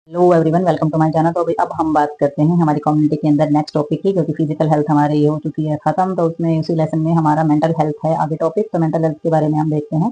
Hello everyone, welcome to my channel. तो अभी अब हम बात करते हैं हमारी कम्युनिटी के अंदर नेक्स्ट टॉपिक की, क्योंकि फिजिकल हेल्थ हमारी ये हो चुकी है खत्म। तो उसमें उसी लेसन में हमारा मेंटल हेल्थ है आगे टॉपिक। तो मेंटल हेल्थ के बारे में हम देखते हैं,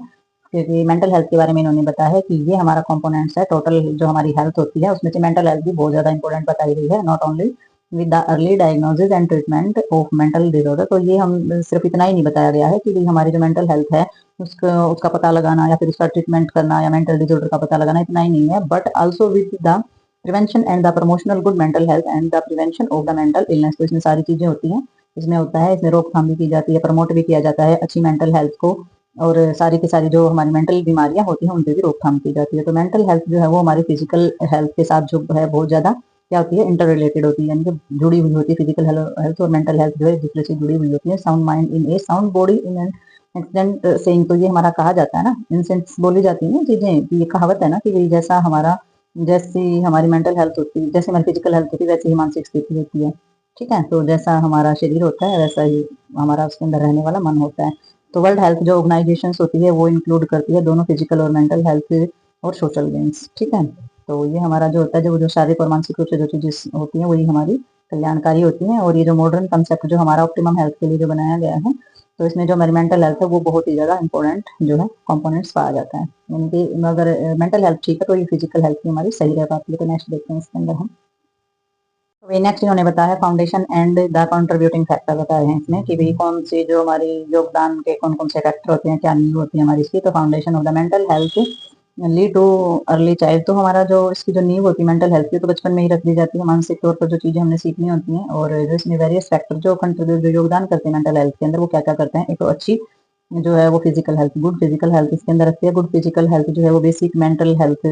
क्योंकि मेंटल हेल्थ के बारे में इन्होंने बताया है कि ये हमारा कंपोनेंट्स है टोटल जो हमारी हेल्थ होती है, उसमें से मेंटल हेल्थ भी बहुत ज्यादा इंपॉर्टेंट बताई गई है। Not only with the early diagnosis and treatment of mental disorder. तो ये हम सिर्फ इतना ही नहीं बताया गया है कि हमारी जो मेंटल हेल्थ है उसका उसका पता लगाना या फिर उसका ट्रीटमेंट करना या मेंटल डिसऑर्डर का पता लगाना, इतना ही नहीं है, but also with the prevention and the promotional good mental health and the prevention of the mental illness. तो इसमें सारी चीजें होती हैं। इसमें होता है, इसमें रोकथाम भी की जाती है, प्रमोट भी किया जाता है अच्छी मेंटल हेल्थ को, और सारी की सारी जो हमारी मेंटल बीमारियां होती हैं उन पर भी रोकथाम की जाती है। तो मेंटल हेल्थ जो है वो हमारी फिजिकल हेल्थ के साथ जो है बहुत ज्यादा क्या होती है, इंटर रिलेटेड होती है, यानी कि जुड़ी हुई होती है। फिजिकल हेल्थ और मेंटल हेल्थ जो है एक दूसरे से जुड़ी हुई होती है। Sound mind in A sound body in an accident saying. तो ये हमारा कहा जाता है ना, इंसेंस बोली जाती है चीजें, ये कहावत है ना कि जैसा हमारा जैसी हमारी मेंटल हेल्थ होती है, जैसे हमारी फिजिकल हेल्थ होती है, वैसी ही मानसिक स्थिति होती है। ठीक है, तो जैसा हमारा शरीर होता है वैसा ही हमारा उसके अंदर रहने वाला मन होता है। तो वर्ल्ड हेल्थ जो ऑर्गेनाइजेशन होती है वो इंक्लूड करती है दोनों फिजिकल और मेंटल हेल्थ और सोशल गेम्स। ठीक है, तो ये हमारा जो होता है, जो शारीरिक और मानसिक रूप से जो चीजें होती हैं वही हमारी कल्याणकारी होती हैं। और ये जो मॉडर्न कंसेप्ट जो हमारा ऑप्टिमम हेल्थ के लिए जो बनाया गया है, तो इसमें जो हमारी मेंटल हेल्थ है वो बहुत ही ज्यादा इंपॉर्टेंट जो है कंपोनेंट्स पाया जाता है। यानी कि अगर मेंटल हेल्थ ठीक है तो ये फिजिकल हेल्थ भी हमारी सही रह पाती है। तो नेक्स्ट देखते हैं इसके अंदर हम। तो नेक्स्ट इन्होंने बताया है foundation and the contributing factor बताए हैं इसमें कि भाई कौन से जो हमारी योगदान के कौन कौन से फैक्टर होते हैं, क्या नींव होती है हमारी इसकी। तो foundation of the mental health lead too early child. तो हमारा जो इसकी जो नींव होती है मेंटल हेल्थ की, तो बचपन में ही रख दी जाती है। मानसिक तौर पर जो चीजें हमने सीखनी होती हैं, और जो इसमें वेरियस फैक्टर जो कंट्रीब्यूट जो योगदान करते हैं मेंटल हेल्थ के अंदर, वो क्या क्या करते हैं। एक तो अच्छी जो है वो physical health, good physical health इसके अंदर रखती है। गुड फिजिकल हेल्थ जो है वो बेसिक मेंटल हेल्थ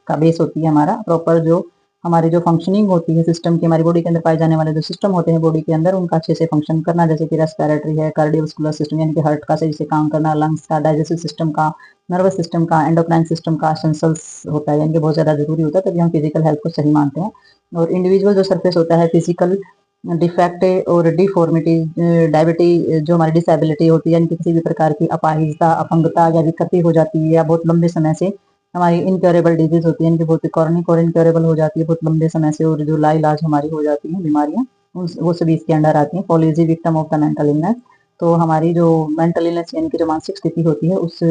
का बेस होती है। हमारा प्रॉपर जो हमारी जो फंक्शनिंग होती है सिस्टम की, हमारी बॉडी के अंदर पाए जाने वाले जो सिस्टम होते हैं बॉडी के अंदर, उनका अच्छे से फंक्शन करना, जैसे कि रेस्पिरेटरी है, कार्डियोवास्कुलर सिस्टम यानी कि हार्ट का सही से काम करना, लंग्स का, डाइजेस्टिव सिस्टम का, नर्वस सिस्टम का, एंडोक्राइन सिस्टम का एसेंशियल्स होता है, यानी कि बहुत ज्यादा जरूरी होता है, तभी हम फिजिकल हेल्थ को सही मानते हैं। और इंडिविजुअल जो सरफेस होता है फिजिकल डिफेक्ट और डिफॉर्मिटी डायबिटी जो हमारी डिसेबिलिटी होती है, यानी कि किसी भी प्रकार की अपाहिजता, अपंगता या विकृति हो जाती है, या बहुत लंबे समय से हमारी इनक्योरेबल डिजीज होती है, यानी कि बहुत क्रॉनिक और इनक्योरेबल हो जाती है बहुत लंबे समय से, और जो लाइलाज हमारी हो जाती है बीमारियां, वो सभी इसके अंडर आती हैं। Policy victim of the mental illness. तो हमारी जो मेंटल इलनेस यानी कि जो मानसिक स्थिति होती है उस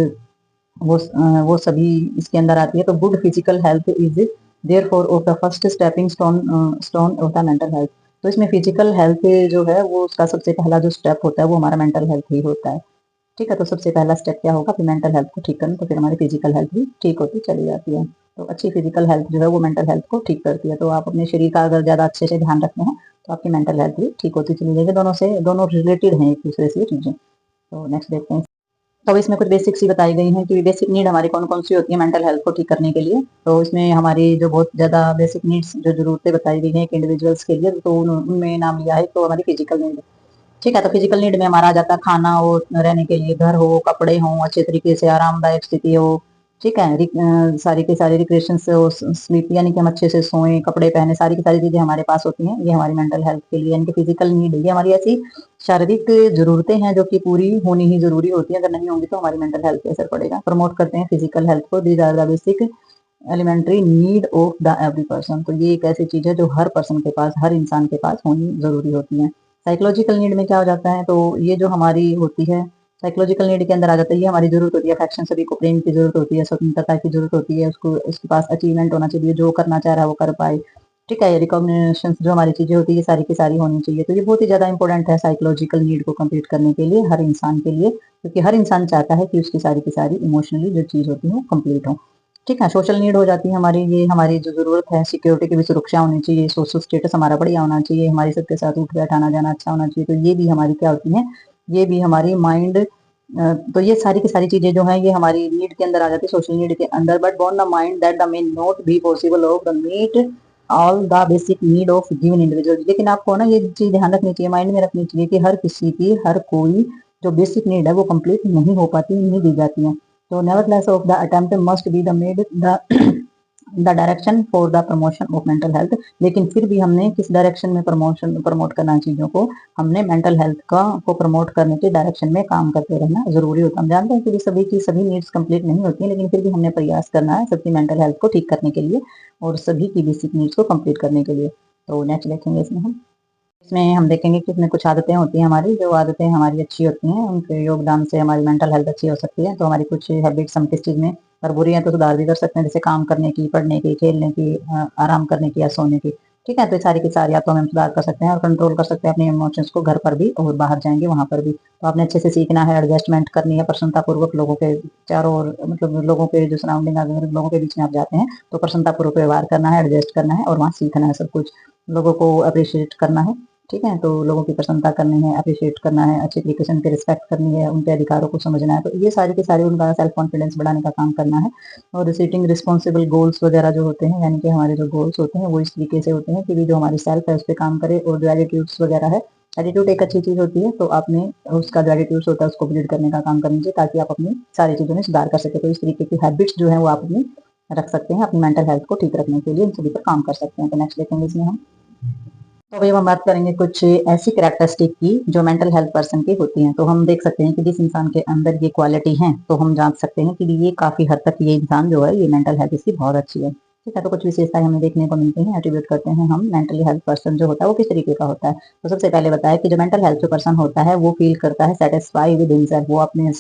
वो सभी इसके अंदर आती है। तो good physical health is there for of the first stepping stone of the mental health. तो इसमें फिजिकल हेल्थ जो है वो उसका सबसे पहला जो स्टेप होता है वो हमारा मेंटल हेल्थ ही होता है। ठीक है, तो सबसे पहला स्टेप क्या होगा, फिर मेंटल हेल्थ को ठीक करना, तो फिर हमारी फिजिकल हेल्थ भी ठीक होती चली जाती है। तो अच्छी फिजिकल हेल्थ जो है वो मेंटल हेल्थ को ठीक करती है। तो आप अपने शरीर का अगर ज्यादा अच्छे से ध्यान रखते हैं तो आपकी मेंटल हेल्थ भी ठीक होती चली जाएगी। दोनों रिलेटेड हैं एक दूसरे से ये चीजें। तो नेक्स्ट देखते हैं। तो इसमें कुछ बेसिक्स ही बताई गई हैं कि बेसिक नीड हमारी कौन कौन सी होती है मेंटल हेल्थ को ठीक करने के लिए। तो इसमें हमारी जो बहुत ज्यादा बेसिक नीड्स जो जरूरतें बताई गई हैं इंडिविजुअल्स के लिए, तो उनमें नाम लिया है तो हमारी फिजिकल नीड। ठीक है, तो फिजिकल नीड में हमारा आ जाता है खाना हो, रहने के लिए घर हो, कपड़े हो, अच्छे तरीके से आरामदायक स्थिति हो। ठीक है, सारी की सारी रिक्रिएशन से हो, स्लीप यानी कि हम अच्छे से सोएं, कपड़े पहने, सारी की सारी चीजें हमारे पास होती हैं, ये हमारी मेंटल हेल्थ के लिए यानी कि फिजिकल नीड है। ये हमारी ऐसी शारीरिक जरूरतें हैं जो कि पूरी होनी ही जरूरी होती है, अगर नहीं होंगी तो हमारी मेंटल हेल्थ पे असर पड़ेगा। प्रमोट करते हैं फिजिकल हेल्थ को। These are the basic elementary need of the every person. तो ये एक ऐसी चीज है जो हर पर्सन के पास, हर इंसान के पास होनी जरूरी होती है। साइकोलॉजिकल नीड में क्या हो जाता है, तो ये जो हमारी होती है साइकोलॉजिकल नीड के अंदर आ जाता है, ये हमारी जरूरत होती है अफेक्शन, सभी को प्रेम की जरूरत होती है, स्वतंत्रता की जरूरत होती है, उसको उसके पास अचीवमेंट होना चाहिए, जो करना चाह रहा है वो कर पाए। ठीक है, रिकॉग्निशन जो हमारी चीजें होती है ये सारी की सारी होनी चाहिए। तो ये बहुत ही ज्यादा इंपॉर्टेंट है साइकोलॉजिकल नीड को कंप्लीट करने के लिए हर इंसान के लिए, क्योंकि हर इंसान चाहता है कि उसकी सारी की सारी इमोशनली जो चीज होती है वो कंप्लीट हो। ठीक है, सोशल नीड हो जाती है हमारी, ये हमारी जो जरूरत है सिक्योरिटी की भी सुरक्षा होनी चाहिए, सोशल स्टेटस हमारा बढ़िया होना चाहिए, हमारी सबके साथ उठ बैठ आना जाना अच्छा होना चाहिए। तो ये भी हमारी क्या होती है, ये भी हमारी माइंड। तो ये सारी की सारी चीजें जो है ये हमारी नीड के अंदर आ जाती है, सोशल नीड के अंदर। But born the mind that the may not be possible of the meet all the basic need of given individual. लेकिन आपको ना ये चीज ध्यान रखनी चाहिए, माइंड में रखनी चाहिए कि हर किसी की, हर कोई जो बेसिक नीड है वो कंप्लीट नहीं हो पाती, नहीं दी जाती है। तो nevertheless of the attempt must be the made the the direction for the promotion of mental health. लेकिन फिर भी हमने किस डायरेक्शन में प्रमोट करना है चीज़ों को, हमने मेंटल हेल्थ का को प्रमोट करने के डायरेक्शन में काम करते रहना ज़रूरी होता है। हम जानते हैं कि सभी की सभी नीड्स कंप्लीट नहीं होती हैं, लेकिन फिर भी हमने प्रयास करना है सबकी मेंटल हेल्थ को ठीक करने के लिए और सभी की बेसिक नीड्स को कंप्लीट करने के लिए। तो नेक्स्ट देखेंगे इसमें हम देखेंगे कि इसमें कुछ आदतें होती हैं हमारी, जो आदतें हमारी अच्छी होती हैं, उनके योगदान से हमारी मेंटल हेल्थ अच्छी हो सकती है। तो हमारी कुछ हैबिट्स हम किस चीज़ में अगर बुरी हैं तो सुधार भी कर सकते हैं, जैसे काम करने की, पढ़ने की, खेलने की, आराम करने की या सोने की। ठीक है, तो सारी की सारी आदतों में हम सुधार कर सकते हैं और कंट्रोल कर सकते हैं अपने इमोशंस को, घर पर भी और बाहर जाएंगे वहाँ पर भी। तो आपने अच्छे से सीखना है, एडजस्टमेंट करनी है प्रसन्नतापूर्वक लोगों के चारों ओर, मतलब लोगों के जो सराउंडिंग अगर लोगों के बीच में आप जाते हैं तो प्रसन्नतापूर्वक व्यवहार करना है, एडजस्ट करना है और वहाँ सीखना है सब कुछ। लोगों को अप्रिशिएट करना है। ठीक है, तो लोगों की प्रशंसा करनी है, अप्रिशिएट करना है, अच्छी तरीके से उनकी रिस्पेक्ट करनी है, उनके अधिकारों को समझना है। तो ये सारी के सारे उनका सेल्फ कॉन्फिडेंस बढ़ाने का काम करना है। और सेटिंग रिस्पॉन्सिबल गोल्स वगैरह जो होते हैं, यानी कि हमारे जो गोल्स होते हैं वो इस तरीके से होते हैं कि जो हमारी सेल्फ है उस पर काम करे। और जो एटीट्यूड्स वगैरह है, एटीट्यूड एक अच्छी चीज़ होती है, तो आपने उसका जो एटीट्यूड्स होता है उसको बिल्ड करने का काम करना चाहिए ताकि आप अपनी सारी चीज़ों में सुधार कर सके। तो इस तरीके की हैबिट्स जो है वो आप अपनी रख सकते हैं अपनी मेंटल हेल्थ को ठीक रखने के लिए, इन सभी पर काम कर सकते हैं। तो नेक्स्ट देखेंगे इसमें हम, तो अभी हम बात करेंगे कुछ ऐसी कैरेक्टरिस्टिक की जो मेंटल हेल्थ पर्सन की होती हैं। तो हम देख सकते हैं कि जिस इंसान के अंदर ये क्वालिटी है तो हम जान सकते हैं कि ये काफी हद तक ये इंसान जो है ये मेंटल हेल्थ इसकी बहुत अच्छी है। ठीक है, तो कुछ विशेषताएं हमें देखने को मिलती हैं, एट्रीब्यूट करते हैं हम मेंटली हेल्थ पर्सन जो होता है वो किस तरीके का होता है। तो सबसे पहले बताया कि जो मेंटल हेल्थ जो पर्सन होता है वो फील करता है सेटिस्फाई विद हिमसेल्फ, वो अपने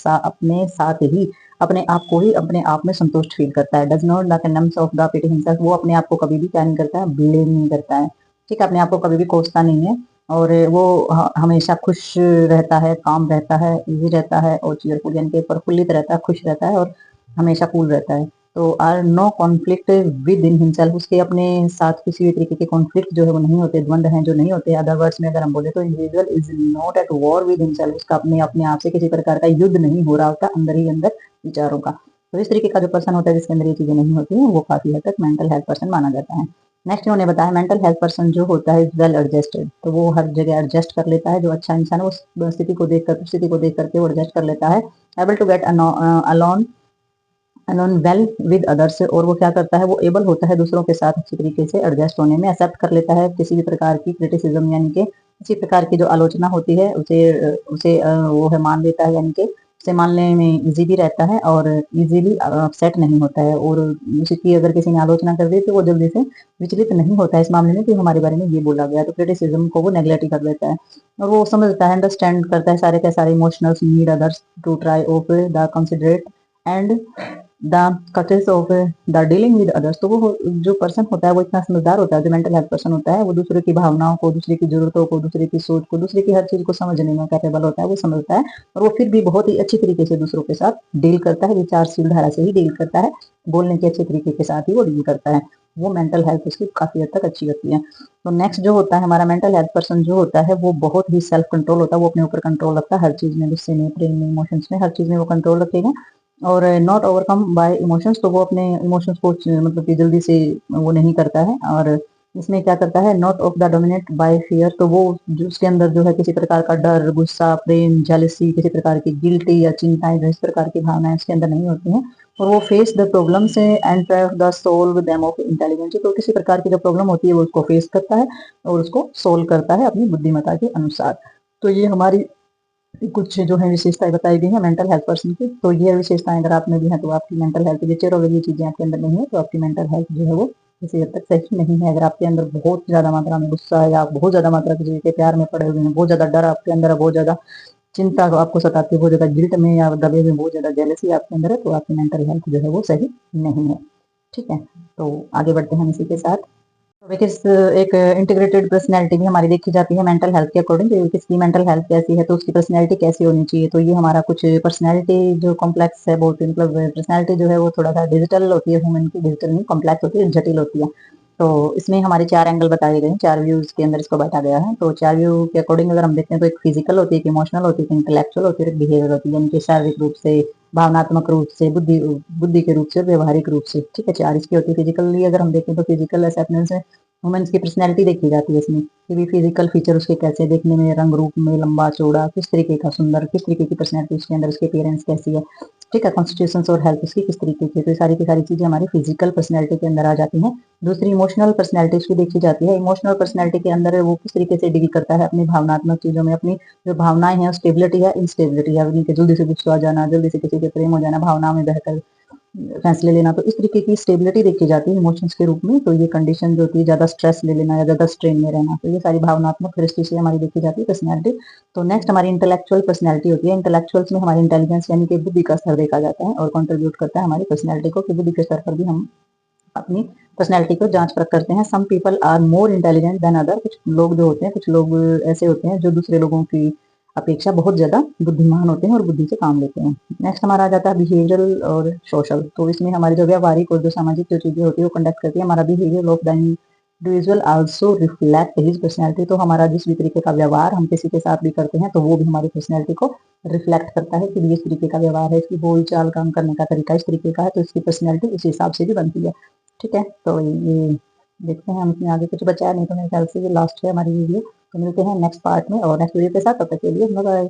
साथ ही अपने आप को ही अपने आप में संतुष्ट फील करता है। Does not the condemns of the pity himself, वो अपने आप को कभी भी क्या नहीं करता है, ब्लेम नहीं करता है। ठीक है, अपने आप को कभी भी कोसता नहीं है और वो हमेशा खुश रहता है, काम रहता है, इजी रहता है और चीयरफुल यानी कि प्रफुल्लित रहता है, खुश रहता है और हमेशा कूल रहता है। तो are no conflict within himself, उसके अपने साथ किसी भी तरीके के कॉन्फ्लिक्ट जो है वो नहीं होते, द्वंद हैं जो नहीं होते। अदर वर्ड्स में अगर हम बोले तो individual is not at war with himself, उसका अपने अपने आप से किसी प्रकार का युद्ध नहीं हो रहा होता अंदर ही अंदर विचारों का। तो इस तरीके का जो पर्सन होता है जिसके अंदर ये चीजें नहीं होती हैं वो काफी हद तक मेंटल हेल्थ पर्सन माना जाता है। नेक्स्ट उन्होंने बताया मेंटल हेल्थ पर्सन जो होता है वेल एडजस्टेड, तो वो हर जगह एडजस्ट कर लेता है। जो अच्छा इंसान है उस स्थिति को देख करके वो एडजस्ट कर लेता है। Able to get alone alone well with others, और वो क्या करता है, वो एबल होता है दूसरों के साथ अच्छी तरीके से एडजस्ट होने में। एक्सेप्ट कर लेता है किसी भी प्रकार की क्रिटिसिज्म, यानी कि किसी प्रकार की जो आलोचना होती है उसे उसे वो है मान लेता है, यानी कि उसे मानने में इजी भी रहता है और इजीली अपसेट नहीं होता है। और उसकी अगर किसी ने आलोचना कर दी तो वो जल्दी से विचलित नहीं होता है इस मामले में कि हमारे बारे में ये बोला गया, तो क्रिटिसिज्म को वो नेग्लेक्ट कर देता है। और वो समझता है, अंडरस्टैंड करता है सारे के सारे emotionals need others to try of the considerate and the courteous of the dealing with others. तो वो जो पर्सन होता है वो इतना समझदार होता है, जो मेंटल हेल्थ पर्सन होता है वो दूसरे की भावनाओं को, दूसरे की जरूरतों को, दूसरे की सोच को, दूसरे की हर चीज को समझने में कैपेबल होता है, वो समझता है। और वो फिर भी बहुत ही अच्छी तरीके से दूसरों के साथ डील करता है, विचारशील धारा से ही डील करता है, बोलने के अच्छे तरीके के साथ ही वो डील करता है। वो मेंटल हेल्थ उसकी काफी हद तक अच्छी होती है। तो नेक्स्ट जो होता है हमारा मेंटल हेल्थ पर्सन जो होता है वो बहुत ही सेल्फ कंट्रोल होता है, वो अपने ऊपर कंट्रोल रखता है हर चीज में, गुस्से में, प्रेम में, इमोशंस में, हर चीज में वो कंट्रोल रखेगा। और नॉट ओवरकम बाय इमोशंस, तो वो अपने इमोशंस को मतलब कि जल्दी से वो नहीं करता है। और इसमें क्या करता है, not of the dominate bye fear, तो वो जो उसके अंदर जो है किसी प्रकार का डर, गुस्सा, प्रेम, जेलसी, किसी प्रकार की गिल्टी या चिंताएं, इस प्रकार की भावनाएं उसके अंदर नहीं होती हैं। और वो फेस द प्रॉब्लम से and try the solve them of intelligence, तो किसी प्रकार की जो प्रॉब्लम होती है वो उसको फेस करता है और उसको सोल्व करता है अपनी बुद्धिमत्ता के अनुसार। तो ये हमारी कुछ जो है विशेषताएं बताई गई है मेंटल हेल्थ पर्सन की। तो ये विशेषताएं अगर आप में भी है तो आपकी मेंटल हेल्थ अच्छी, और अगर ये चीजें आपके अंदर नहीं है तो आपकी मेंटल हेल्थ जो है वो किसी हद तक सही नहीं है। अगर आपके अंदर बहुत ज्यादा मात्रा में गुस्सा है, या आप बहुत ज्यादा मात्रा किसी के प्यार में पड़े हुए हैं, बहुत ज्यादा डर आपके अंदर है, बहुत ज्यादा चिंता आपको सताती है, बहुत ज्यादा गिल्ट में या दबे में, बहुत ज्यादा जेलसी आपके अंदर है, तो आपकी मेंटल हेल्थ जो है वो सही नहीं है। ठीक है, तो आगे बढ़ते हैं इसी के साथ। बिकॉज एक इंटीग्रेटेड पर्सनैलिटी भी हमारी देखी जाती है मेंटल हेल्थ के अकॉर्डिंग, किसकी मेंटल हेल्थ कैसी है तो उसकी पर्सनैलिटी कैसी होनी चाहिए। तो ये हमारा कुछ पर्सनैलिटी जो कॉम्प्लेक्स है बहुत, मतलब पर्सनैलिटी जो है वो थोड़ा सा डिजिटल होती है, ह्यूमन की डिजिटल नहीं, कॉम्प्लेक्स होती है, जटिल होती है। तो इसमें हमारे 4 एंगल बताए गए हैं, 4 व्यूज के अंदर इसको बांटा गया है। तो 4 व्यू के अकॉर्डिंग अगर हम देखते हैं तो एक फिजिकल होती है, एक इमोशनल होती है, एक इंटेलेक्चुअल होती है, एक बिहेवियर होती है, यानी कि शारीरिक रूप से, भावनात्मक रूप से, बुद्धि बुद्धि के रूप से, व्यवहारिक रूप से। ठीक है, 4 इसकी होती है। फिजिकली अगर हम देखें तो फिजिकल असेप्टनेस है, वुमेन्स की पर्सनैलिटी देखी जाती है इसमें कि भी फिजिकल फीचर उसके कैसे देखने में, रंग रूप में, लंबा चौड़ा, किस तरीके का सुंदर, किस तरीके की पर्सनैलिटी उसके अंदर, उसके अपीयरेंस कैसी है। ठीक है, कॉन्स्टिट्यूशंस और हेल्थ उसकी किस तरीके की, तो ये सारी की सारी चीजें हमारी फिजिकल पर्सनैलिटी के अंदर आ जाती हैं। दूसरी इमोशनल पर्सनैलिटी उसकी देखी जाती है। इमोशनल पर्सनैलिटी के अंदर वो किस तरीके से डील करता है अपनी भावनात्मक चीजों में, अपनी जो भावनाएं हैं स्टेबिलिटी या इंस्टेबिलिटी, या जल्दी से गुस्सा आ जाना, जल्दी से किसी के प्रेम हो जाना, भावनाओं में बहकर फैसले लेना, तो इस तरीके की स्टेबिलिटी देखी जाती है इमोशंस के रूप में। तो ये कंडीशन जो होती है ज्यादा स्ट्रेस ले लेना या ज्यादा स्ट्रेन में रहना, तो ये सारी भावनात्मक दृष्टि से हमारी देखी जाती है पर्सनैलिटी। तो नेक्स्ट हमारी इंटेलेक्चुअल पर्सनैलिटी होती है। इंटेलेक्चुअल्स में हमारी इंटेलिजेंस यानी कि बुद्धि का स्तर देखा जाता है और कंट्रीब्यूट करता है हमारी पर्सनैलिटी को, कि बुद्धि के स्तर पर भी हम अपनी पर्सनैलिटी को जांच परख करते हैं। Some people are more intelligent than other, कुछ लोग जो होते हैं, कुछ लोग ऐसे होते हैं जो दूसरे लोगों की अपेक्षा बहुत ज्यादा बुद्धिमान होते हैं और बुद्धि से काम लेते हैं। नेक्स्ट हमारा आ जाता है बिहेवियरल और सोशल। तो इसमें हमारी जो व्यवहारिक और जो सामाजिक जो चीजें होती है वो कंडक्ट करती है हमारा behaviour of the individual also reflect his personality. तो हमारा जिस भी तरीके का व्यवहार हम किसी के साथ भी करते हैं तो वो भी हमारी पर्सनैलिटी को रिफ्लेक्ट करता है कि इस तरीके का व्यवहार है, इसकी बोल चाल काम करने का तरीका इस तरीके का है, तो इसकी पर्सनैलिटी इस हिसाब से भी बनती है। ठीक है, तो ये देखते हैं हम इसमें आगे कुछ बचा नहीं, तो मेरे ख्याल से ये लास्ट है हमारी वीडियो। तो मिलते हैं नेक्स्ट पार्ट में और नेक्स्ट वीडियो के साथ, तब तक के लिए बाय बाय।